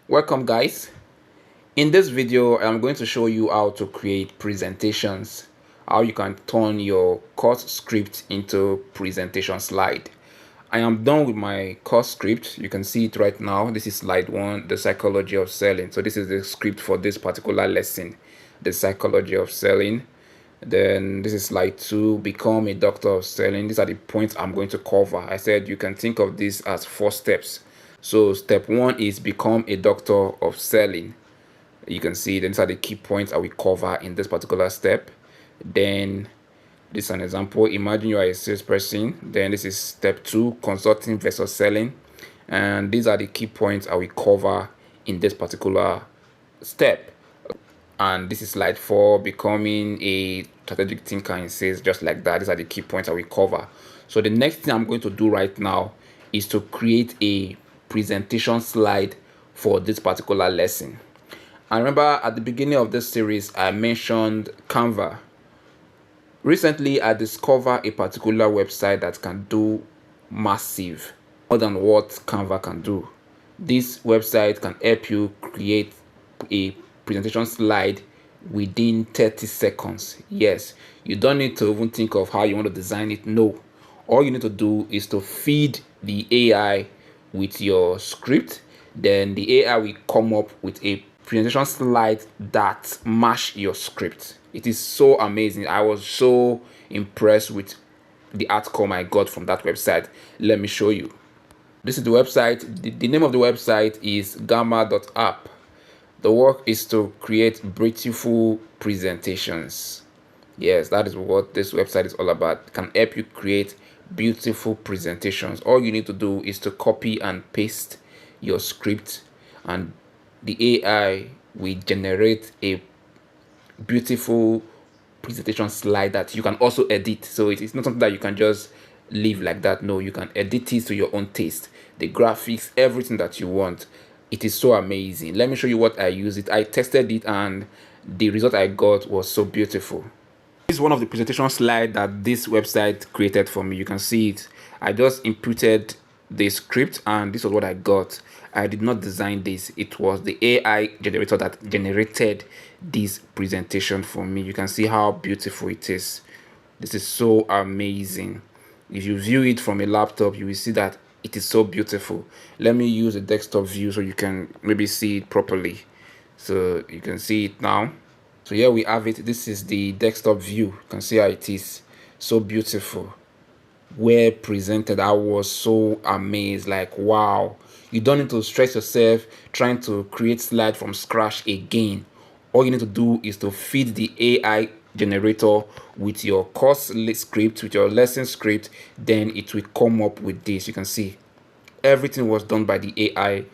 Welcome guys. In this video I'm going to show you how to create presentations, how you can turn your course script into presentation slide. I am done with my course script. You can see it right now. This is slide 1, the psychology of selling. So this is the script for this particular lesson, the psychology of selling. Then this is slide 2, become a doctor of selling. These are the points I'm going to cover. I said you can think of this as 4 steps. So step 1 is become a doctor of selling. You can see these are the key points I will cover in this particular step. Then this is an example. Imagine you are a salesperson. Then this is step 2, consulting versus selling. And these are the key points I will cover in this particular step. And this is slide 4, becoming a strategic thinker in sales, just like that. These are the key points I will cover. So the next thing I'm going to do right now is to create a presentation slide for this particular lesson. I remember at the beginning of this series, I mentioned Canva. Recently, I discovered a particular website that can do massive, more than what Canva can do. This website can help you create a presentation slide within 30 seconds. Yes, you don't need to even think of how you want to design it. No, all you need to do is to feed the AI with your script. Then the AI will come up with a presentation slide that match your script. It is so amazing. I was so impressed with the outcome I got from that website. Let me show you. This is the website. The name of the website is gamma.app. The work is to create beautiful presentations. Yes, that is what this website is all about. It can help you create beautiful presentations. All you need to do is to copy and paste your script, and the AI will generate a beautiful presentation slide that you can also edit. So it is not something that you can just leave like that. No, you can edit it to your own taste, the graphics, everything that you want. It is so amazing. Let me show you what I used it. I tested it and the result I got was so beautiful. This is one of the presentation slides that this website created for me. You can see it. I just inputted the script and this was what I got. I did not design this. It was the AI generator that generated this presentation for me. You can see how beautiful it is. This is so amazing. If you view it from a laptop, you will see that it is so beautiful. Let me use a desktop view so you can maybe see it properly. So you can see it now. So here we have it. This is the desktop view. You can see how it is. So beautiful. Well presented. I was so amazed. Like, wow. You don't need to stress yourself trying to create slides from scratch again. All you need to do is to feed the AI generator with your course script, with your lesson script. Then it will come up with this. You can see everything was done by the AI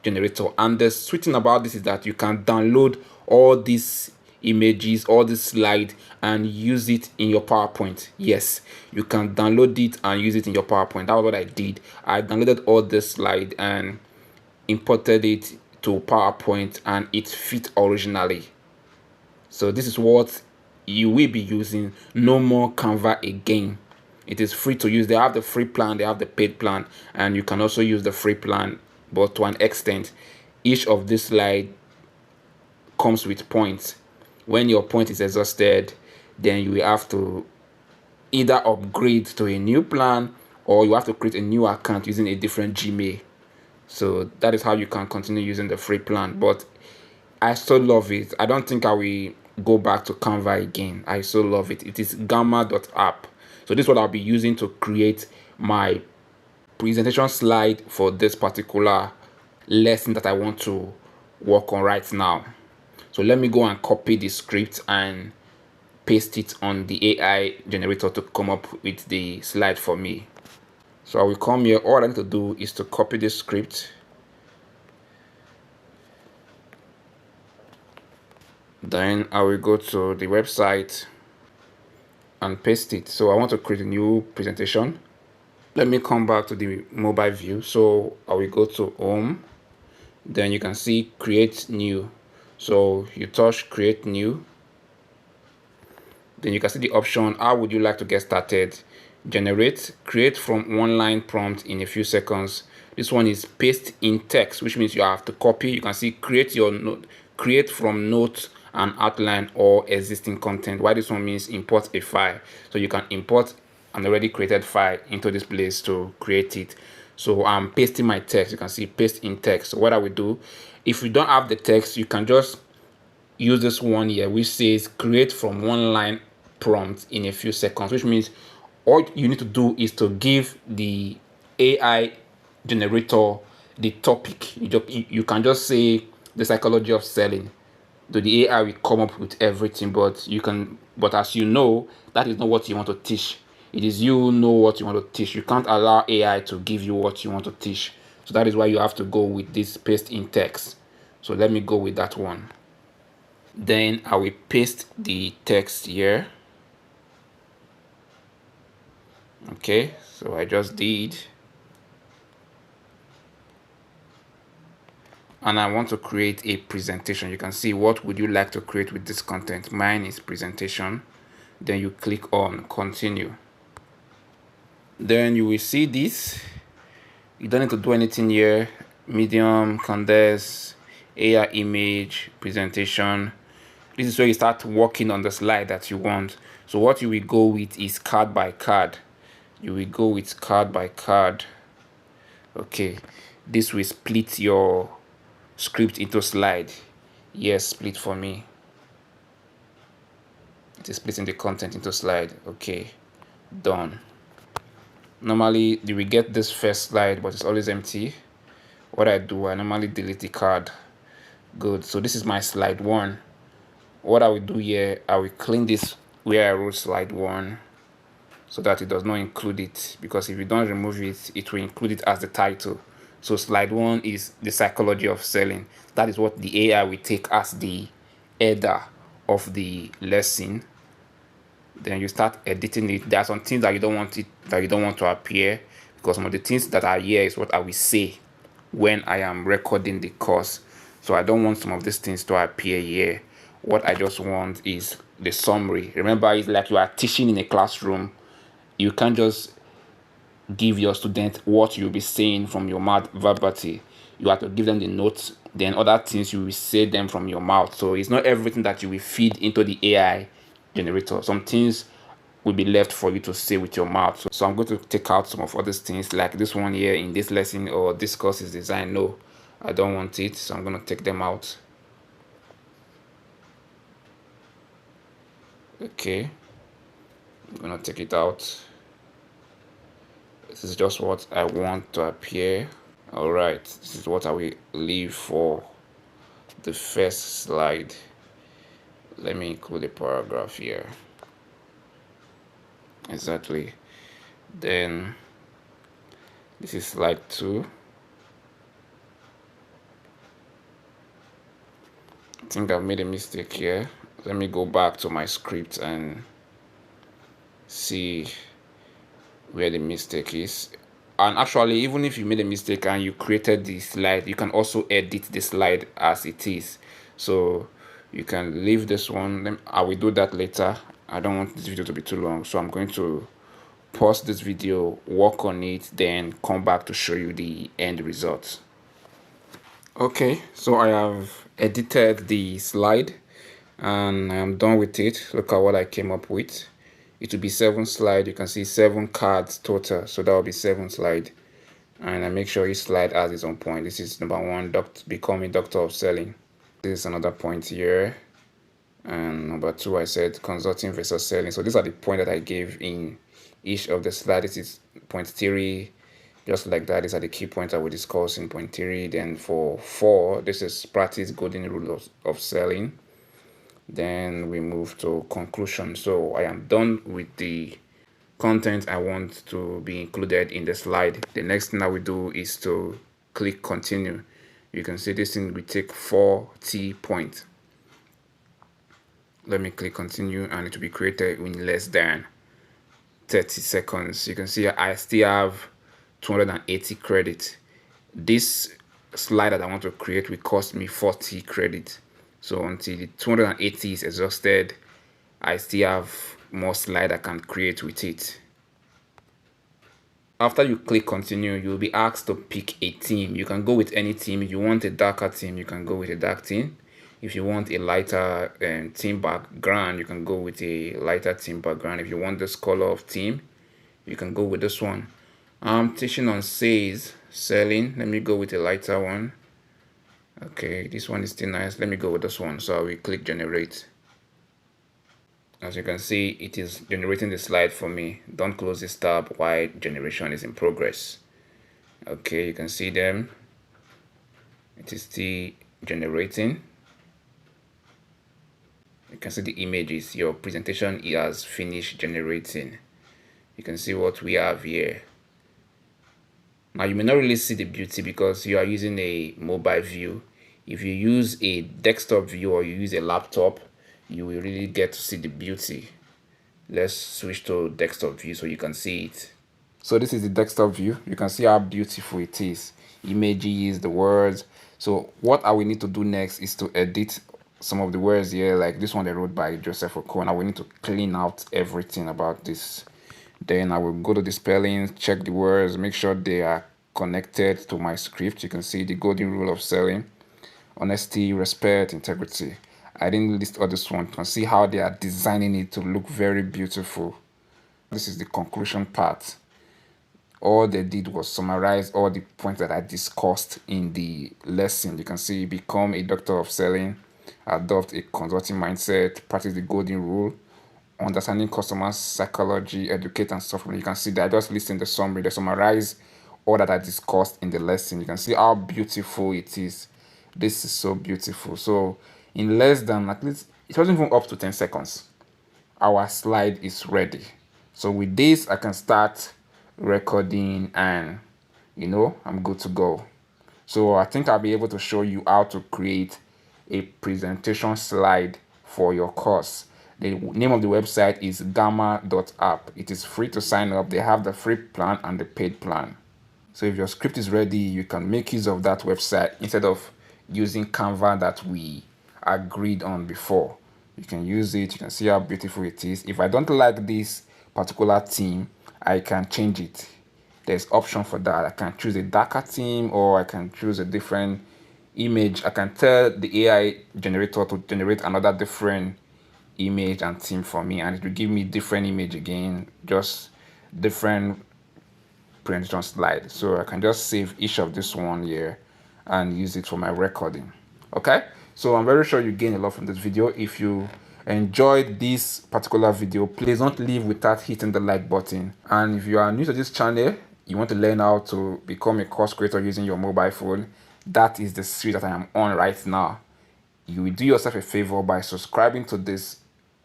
generator. And the sweet thing about this is that you can download all these images, all this slide, and use it in your PowerPoint. Yes, you can download it and use it in your PowerPoint. That was what I did. I downloaded all this slide and imported it to PowerPoint, and it fit originally. So this is what you will be using. No more Canva again. It is free to use. They have the free plan, they have the paid plan, and you can also use the free plan, but to an extent. Each of this slide comes with points. When your point is exhausted, then you will have to either upgrade to a new plan or you have to create a new account using a different Gmail. So that is how you can continue using the free plan. But I still love it. I don't think I will go back to Canva again. I so love it. It is gamma.app. So this is what I'll be using to create my presentation slide for this particular lesson that I want to work on right now. So let me go and copy the script and paste it on the AI generator to come up with the slide for me. So I will come here. All I need to do is to copy the script. Then I will go to the website and paste it. So I want to create a new presentation. Let me come back to the mobile view. So I will go to home. Then you can see create new. So you touch create new. Then you can see the option, how would you like to get started? Generate, create from one line prompt in a few seconds. This one is paste in text, which means you have to copy. You can see create your note, create from notes and outline or existing content. Why this one means import a file. So you can import an already created file into this place to create it. So I'm pasting my text. You can see paste in text. So what I will do, if you don't have the text, you can just use this one here which says create from one line prompt in a few seconds, which means all you need to do is to give the AI generator the topic. You can just say the psychology of selling. The AI will come up with everything, but as you know, that is not what you want to teach. It is you who know what you want to teach. You can't allow AI to give you what you want to teach. So that is why you have to go with this paste in text. So let me go with that one. Then I will paste the text here. Okay, so I just did. And I want to create a presentation. You can see what would you like to create with this content. Mine is presentation. Then you click on continue. Then you will see this. You don't need to do anything here. Medium, condense, AI image, presentation. This is where you start working on the slide that you want. So what you will go with is card by card. You will go with card by card. Okay, this will split your script into slide. Yes, split for me. It is splitting the content into slide. Okay, done. Normally you will get this first slide, but it's always empty. What I do, I normally delete the card. Good. So this is my slide 1. What I will do here, I will clean this where I wrote slide 1 so that it does not include it, because if you don't remove it, it will include it as the title. So slide 1 is the psychology of selling. That is what the AI will take as the header of the lesson. Then you start editing it. There are some things that you don't want to appear, because some of the things that are here is what I will say when I am recording the course. So I don't want some of these things to appear here. What I just want is the summary. Remember, it's like you are teaching in a classroom. You can't just give your student what you'll be saying from your mouth verbatim. You have to give them the notes, then other things you will say them from your mouth. So it's not everything that you will feed into the AI generator. Some things will be left for you to say with your mouth. So I'm going to take out some of other things, like this one here in this lesson, or this course is designed. No, I don't want it, so I'm going to take them out. Okay, I'm going to take it out. This is just what I want to appear. All right, this is what I will leave for the first slide. Let me include a paragraph here. Exactly. Then this is slide 2. I think I've made a mistake here. Let me go back to my script and see where the mistake is. And actually, even if you made a mistake and you created the slide, you can also edit the slide as it is. So you can leave this one. I will do that later. I don't want this video to be too long, so I'm going to pause this video, work on it, then come back to show you the end results. Okay, so I have edited the slide and I am done with it. Look at what I came up with. It will be 7 slides. You can see 7 cards total, so that will be 7 slides. And I make sure each slide has its own point. This is number 1, becoming doctor of selling. This is another point here. And number 2, I said consulting versus selling. So these are the points that I gave in each of the slides. This is point 3, just like that. These are the key points I will discuss in point 3. Then for 4, this is practice golden rule of selling. Then we move to conclusion. So I am done with the content I want to be included in the slide. The next thing I will do is to click continue. You can see this thing will take 40 points. Let me click continue and it will be created in less than 30 seconds. You can see I still have 280 credits. This slide that I want to create will cost me 40 credits. So until the 280 is exhausted, I still have more slide I can create with it. After you click continue, you'll be asked to pick a theme. You can go with any theme. If you want a darker theme, you can go with a dark theme. If you want a lighter theme background, you can go with a lighter theme background. If you want this color of theme, you can go with this one. I'm teaching on sales, selling. Let me go with a lighter one. Okay, this one is still nice. Let me go with this one. So I will click generate. As you can see, it is generating the slide for me. Don't close this tab while generation is in progress. Okay, you can see them. It is still generating. You can see the images. Your presentation has finished generating. You can see what we have here. Now you may not really see the beauty because you are using a mobile view. If you use a desktop view or you use a laptop, you will really get to see the beauty. Let's switch to desktop view so you can see it. So this is the desktop view. You can see how beautiful it is. Images, the words. So what I will need to do next is to edit some of the words here, like this one they wrote by Joseph O'Connor. I will need to clean out everything about this. Then I will go to the spelling, check the words, make sure they are connected to my script. You can see the golden rule of selling: honesty, respect, integrity. I didn't list all this one. You can see how they are designing it to look very beautiful. This is the conclusion part. All they did was summarize all the points that I discussed in the lesson. You can see become a doctor of selling, adopt a consulting mindset, practice the golden rule, understanding customer psychology, educate and software. You can see that I just listed the summary. They summarize all that I discussed in the lesson. You can see how beautiful it is. This is so beautiful. So in less than, at least it wasn't even up to 10 seconds, our slide is ready. So with this, I can start recording and I'm good to go. So I think I'll be able to show you how to create a presentation slide for your course. The name of the website is gamma.app. It is free to sign up. They have the free plan and the paid plan. So if your script is ready, you can make use of that website instead of using Canva that we agreed on before. You can use it. You can see how beautiful it is. If I don't like this particular theme, I can change it. There's option for that. I can choose a darker theme or I can choose a different image. I can tell the AI generator to generate another different image and theme for me, and it will give me different image again, just different presentation slide. So I can just save each of this one here and use it for my recording. Okay, so I'm very sure you gain a lot from this video. If you enjoyed this particular video, please don't leave without hitting the like button. And if you are new to this channel, you want to learn how to become a course creator using your mobile phone, that is the series that I am on right now. You will do yourself a favor by subscribing to this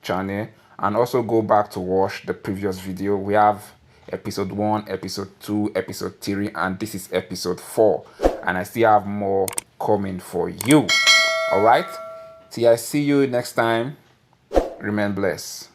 channel and also go back to watch the previous video. We have episode 1, episode 2, episode 3, and this is episode 4, and I still have more coming for you. All right, till I see you next time, remain blessed.